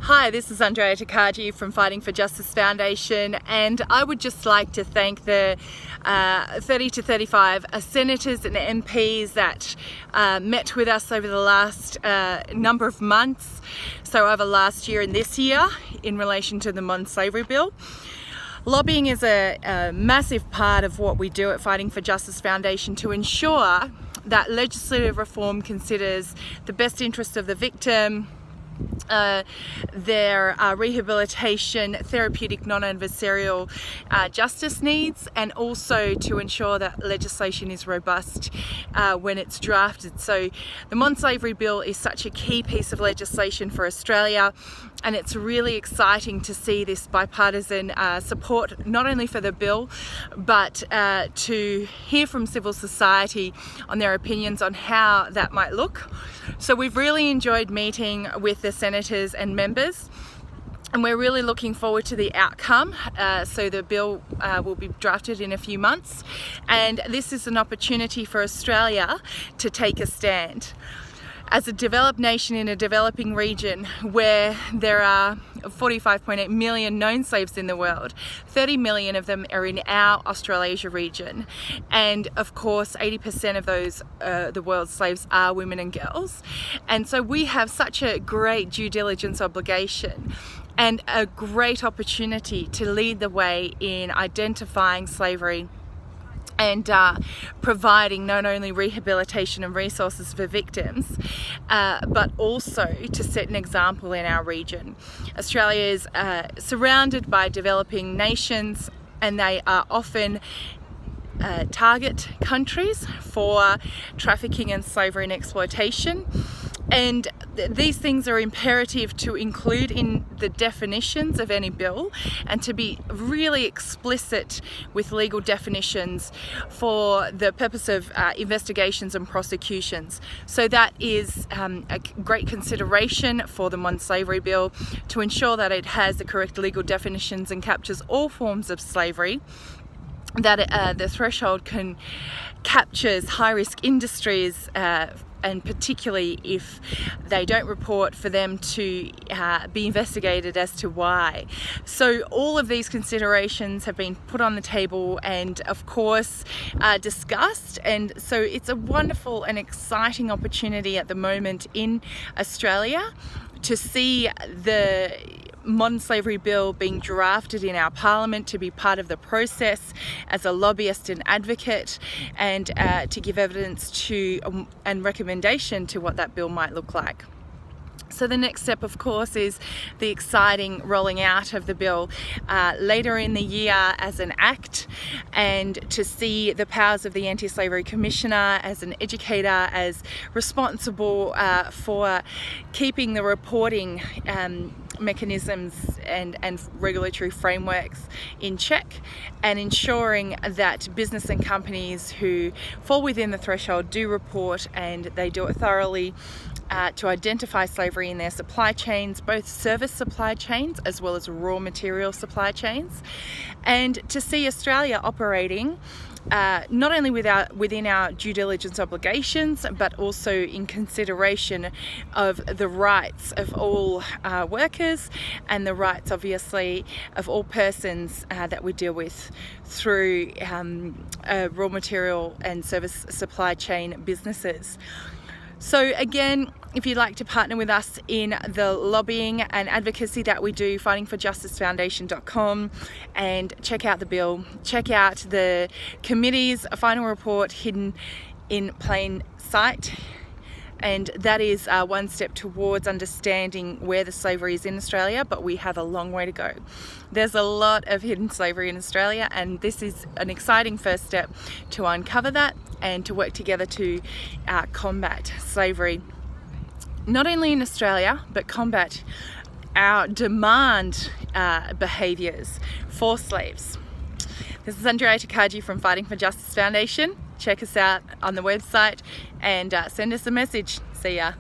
Hi, this is Andrea Takagi from Fighting for Justice Foundation, and I would just like to thank the 30 to 35 senators and MPs that met with us over the last number of months, so over last year and this year, in relation to the Modern Slavery Bill. Lobbying is a massive part of what we do at Fighting for Justice Foundation to ensure that legislative reform considers the best interest of the victim, their rehabilitation, therapeutic, non-adversarial justice needs, and also to ensure that legislation is robust when it's drafted. So the Modern Slavery Bill is such a key piece of legislation for Australia, and it's really exciting to see this bipartisan support, not only for the bill, but to hear from civil society on their opinions on how that might look. So we've really enjoyed meeting with the senators and members, and we're really looking forward to the outcome. So the bill will be drafted in a few months, and this is an opportunity for Australia to take a stand. As a developed nation in a developing region where there are 45.8 million known slaves in the world, 30 million of them are in our Australasia region, and of course 80% of those the world's slaves are women and girls, and so we have such a great due diligence obligation and a great opportunity to lead the way in identifying slavery and providing not only rehabilitation and resources for victims, but also to set an example in our region. Australia is surrounded by developing nations, and they are often target countries for trafficking and slavery and exploitation. And these things are imperative to include in the definitions of any bill, and to be really explicit with legal definitions for the purpose of investigations and prosecutions. So that is a great consideration for the Modern Slavery Bill, to ensure that it has the correct legal definitions and captures all forms of slavery, that the threshold captures high-risk industries, and particularly if they don't report, for them to be investigated as to why. So all of these considerations have been put on the table and of course discussed, and so it's a wonderful and exciting opportunity at the moment in Australia to see the Modern Slavery Bill being drafted in our Parliament, to be part of the process as a lobbyist and advocate, and to give evidence to and recommendation to what that bill might look like. So the next step, of course, is the exciting rolling out of the bill later in the year as an act, and to see the powers of the Anti-Slavery Commissioner as an educator, as responsible for keeping the reporting mechanisms and regulatory frameworks in check, and ensuring that business and companies who fall within the threshold do report, and they do it thoroughly, to identify slavery in their supply chains, both service supply chains as well as raw material supply chains, and to see Australia operating not only within our due diligence obligations, but also in consideration of the rights of all workers, and the rights, obviously, of all persons that we deal with through raw material and service supply chain businesses. So again, if you'd like to partner with us in the lobbying and advocacy that we do, fightingforjusticefoundation.com, and check out the bill, check out the committee's final report, Hidden in Plain Sight. And that is one step towards understanding where the slavery is in Australia, but we have a long way to go. There's a lot of hidden slavery in Australia, and this is an exciting first step to uncover that and to work together to combat slavery, not only in Australia, but combat our demand behaviours for slaves. This is Andrea Takagi from Fighting for Justice Foundation. Check us out on the website and send us a message. See ya.